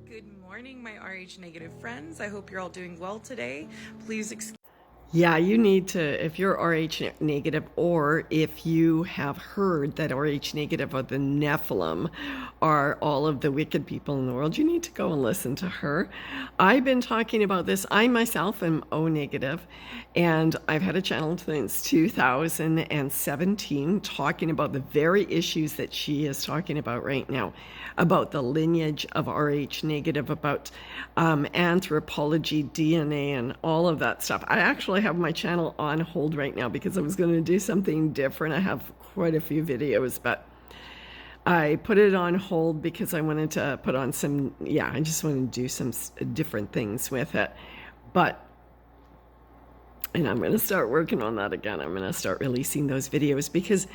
Good morning, my RH negative friends. I hope you're all doing well today. Please Yeah, you need to, if you're RH negative, or if you have heard that RH negative or the Nephilim are all of the wicked people in the world, you need to go and listen to her. I've been talking about this. I myself am O negative, and I've had a channel since 2017 talking about the very issues that she is talking about right now, about the lineage of RH negative, about anthropology, DNA, and all of that stuff. I actually have my channel on hold right now because I was going to do something different. I have quite a few videos, but I put it on hold because I wanted to put on some, I just wanted to do some different things with it. And I'm going to start working on that again. I'm going to start releasing those videos because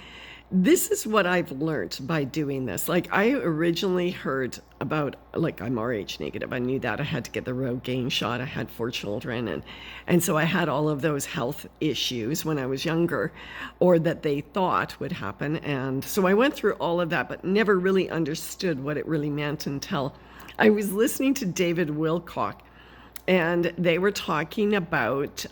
this is what I've learned by doing this. Like, I originally heard about, like, I'm RH negative. I knew that I had to get the Rogaine shot. I had 4 children. And so I had all of those health issues when I was younger, or that they thought would happen. And so I went through all of that, but never really understood what it really meant until I was listening to David Wilcock. And they were talking about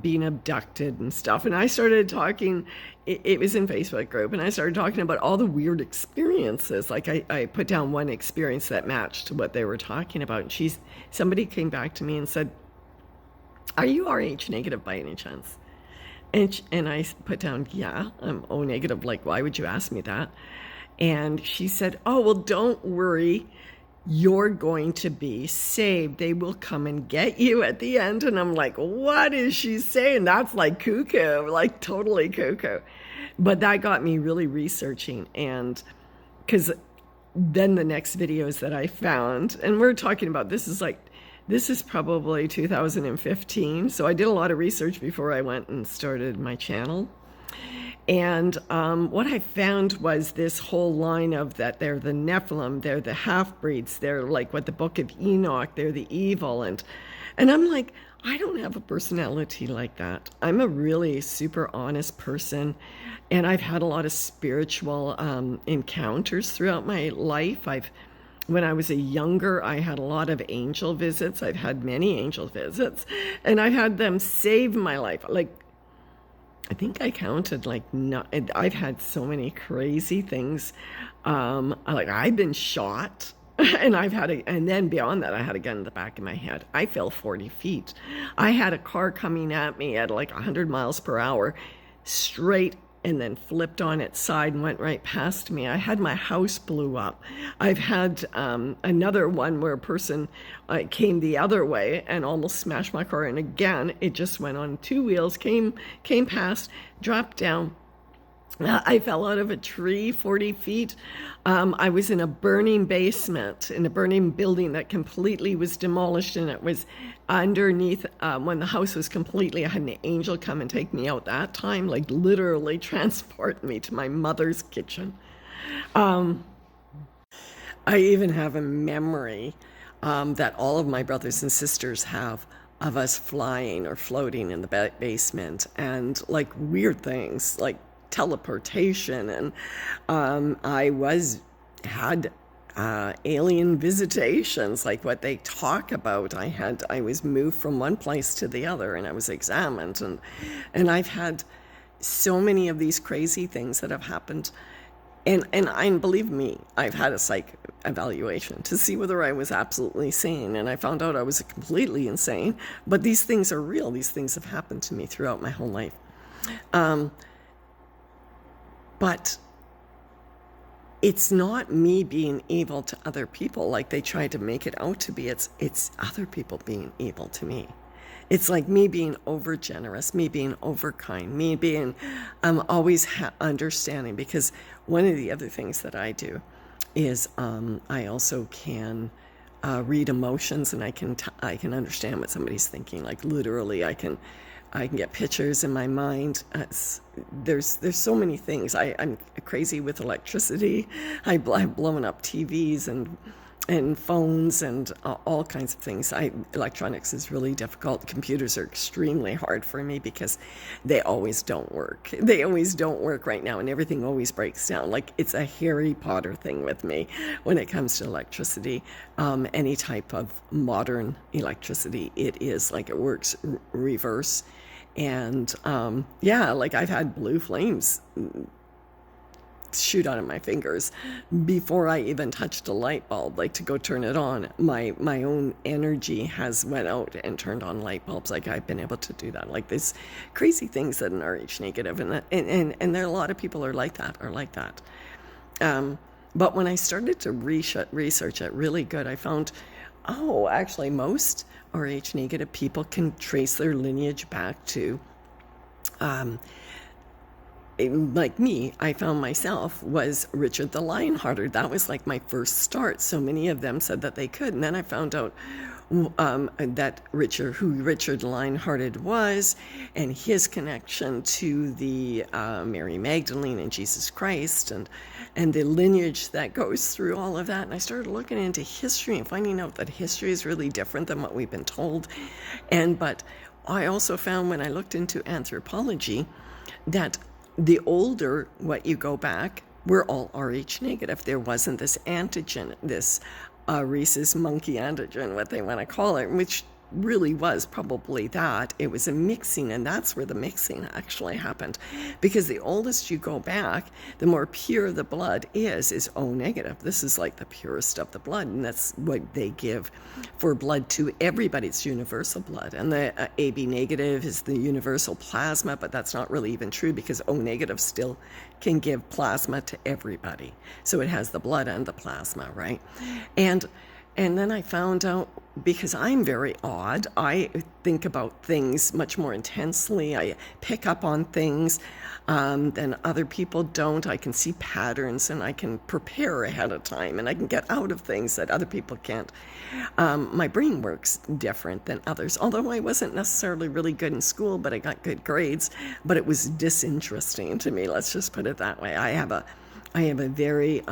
being abducted and stuff. And I started talking, it was in Facebook group, and I started talking about all the weird experiences. Like, I put down one experience that matched what they were talking about. And somebody came back to me and said, "Are you RH negative by any chance?" And I put down, "Yeah, I'm O negative. Like, why would you ask me that?" And she said, "Oh, well, don't worry. You're going to be saved. They will come and get you at the end." And I'm like, what is she saying? That's like cuckoo, like totally cuckoo. But that got me really researching. And because then the next videos that I found, and we're talking about, this is probably 2015. So I did a lot of research before I went and started my channel. And what I found was this whole line of that they're the Nephilim, they're the half-breeds, they're like what the Book of Enoch, they're the evil. And I'm like, I don't have a personality like that. I'm a really super honest person, and I've had a lot of spiritual encounters throughout my life. When I was younger, I had a lot of angel visits. I've had many angel visits, and I've had them save my life. Like, I think I counted, I've had so many crazy things. Like, I've been shot, and and then beyond that, I had a gun in the back of my head. I fell 40 feet. I had a car coming at me at like 100 miles per hour, straight, and then flipped on its side and went right past me. I had my house blew up. I've had another one where a person came the other way and almost smashed my car. And again, it just went on 2 wheels, came past, dropped down. I fell out of a tree 40 feet. I was in a burning basement, in a burning building that completely was demolished, and it was underneath, when the house was completely, I had an angel come and take me out that time, like literally transport me to my mother's kitchen. I even have a memory that all of my brothers and sisters have of us flying or floating in the basement, and like weird things, like teleportation. And I had alien visitations, like what they talk about. I was moved from one place to the other, and I was examined, and I've had so many of these crazy things that have happened. And believe me, I've had a psych evaluation to see whether I was absolutely sane, and I found out I was completely insane. But these things are real. These things have happened to me throughout my whole life. But it's not me being evil to other people like they try to make it out to be. It's other people being evil to me. It's like me being over generous, me being over kind, me being always understanding. Because one of the other things that I do is I also can read emotions, and I can understand what somebody's thinking. Like, literally, I can get pictures in my mind. There's so many things. I'm crazy with electricity. I've blown up TVs and and phones and all kinds of things. Electronics is really difficult. Computers are extremely hard for me because they always don't work. They always don't work right now, and everything always breaks down. Like, it's a Harry Potter thing with me when it comes to electricity. Any type of modern electricity, it is like it works reverse. And yeah, like I've had blue flames shoot out of my fingers before I even touched a light bulb, like to go turn it on. My own energy has went out and turned on light bulbs. Like, I've been able to do that. Like, there's crazy things that an RH negative, and there are a lot of people are like that. But when I started to research it really good, I found, actually most RH negative people can trace their lineage back to like me. I found myself was Richard the Lionhearted. That was like my first start. So many of them said that they could. And then I found out that who Richard Lionhearted was, and his connection to the Mary Magdalene and Jesus Christ, and the lineage that goes through all of that. And I started looking into history and finding out that history is really different than what we've been told. But I also found, when I looked into anthropology, that the older what you go back, we're all Rh negative. There wasn't this antigen, this rhesus monkey antigen, what they want to call it, which really was probably that. It was a mixing, and that's where the mixing actually happened. Because the oldest you go back, the more pure the blood is O negative. This is like the purest of the blood, and that's what they give for blood to everybody. It's universal blood. And the AB negative is the universal plasma, but that's not really even true, because O negative still can give plasma to everybody. So it has the blood and the plasma, right? And then I found out, because I'm very odd, I think about things much more intensely. I pick up on things than other people don't. I can see patterns, and I can prepare ahead of time, and I can get out of things that other people can't. My brain works different than others, although I wasn't necessarily really good in school, but I got good grades. But it was disinteresting to me, let's just put it that way. I have a very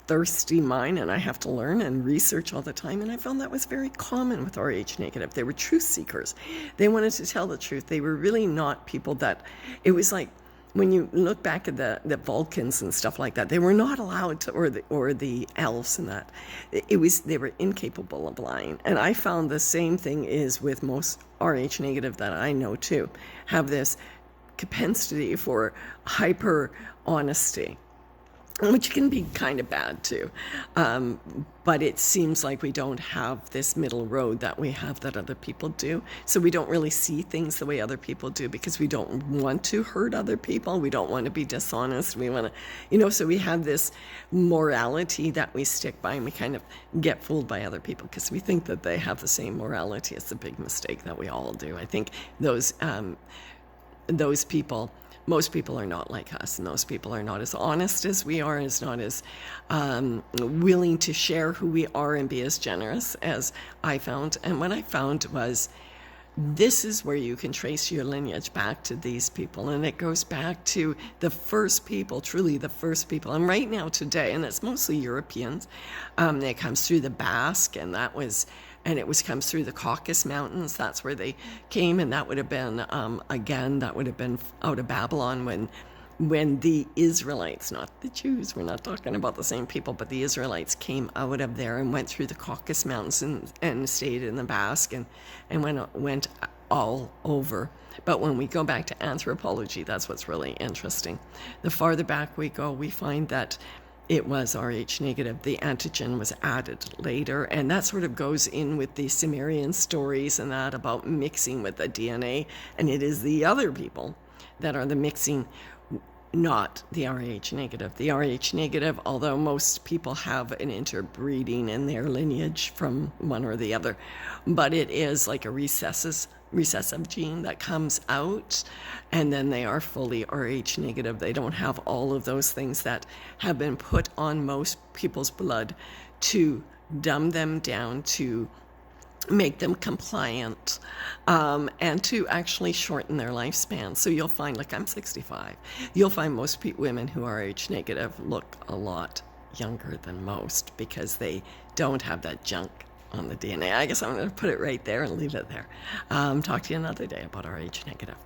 thirsty mind, and I have to learn and research all the time. And I found that was very common with Rh negative. They were truth seekers. They wanted to tell the truth. They were really not people that, it was like, when you look back at the Vulcans and stuff like that, they were not allowed to, or the elves and that. They were incapable of lying. And I found the same thing is with most Rh negative that I know too, have this propensity for hyper honesty, which can be kind of bad too. But it seems like we don't have this middle road that we have that other people do. So we don't really see things the way other people do, because we don't want to hurt other people. We don't want to be dishonest. We want to, so we have this morality that we stick by, and we kind of get fooled by other people because we think that they have the same morality. It's a big mistake that we all do. I think those people, most people are not like us, and those people are not as honest as we are, is not as willing to share who we are and be as generous as I found. And what I found was, this is where you can trace your lineage back to these people, and it goes back to the first people, truly the first people. And right now today, and it's mostly Europeans, it comes through the Basque, and it comes through the Caucasus Mountains. That's where they came, and that would have been that would have been out of Babylon when the Israelites, not the Jews, we're not talking about the same people, but the Israelites came out of there and went through the Caucasus Mountains and stayed in the Basque and went all over. But when we go back to anthropology, that's what's really interesting. The farther back we go, we find that it was Rh negative. The antigen was added later, and that sort of goes in with the Sumerian stories and that about mixing with the DNA, and it is the other people that are the mixing, not the Rh negative. The Rh negative, although most people have an interbreeding in their lineage from one or the other, but it is like a recessive gene that comes out, and then they are fully Rh negative. They don't have all of those things that have been put on most people's blood to dumb them down, to make them compliant, and to actually shorten their lifespan. So you'll find, like, I'm 65. You'll find most women who are Rh negative look a lot younger than most because they don't have that junk on the DNA. I guess I'm going to put it right there and leave it there. Talk to you another day about Rh negative.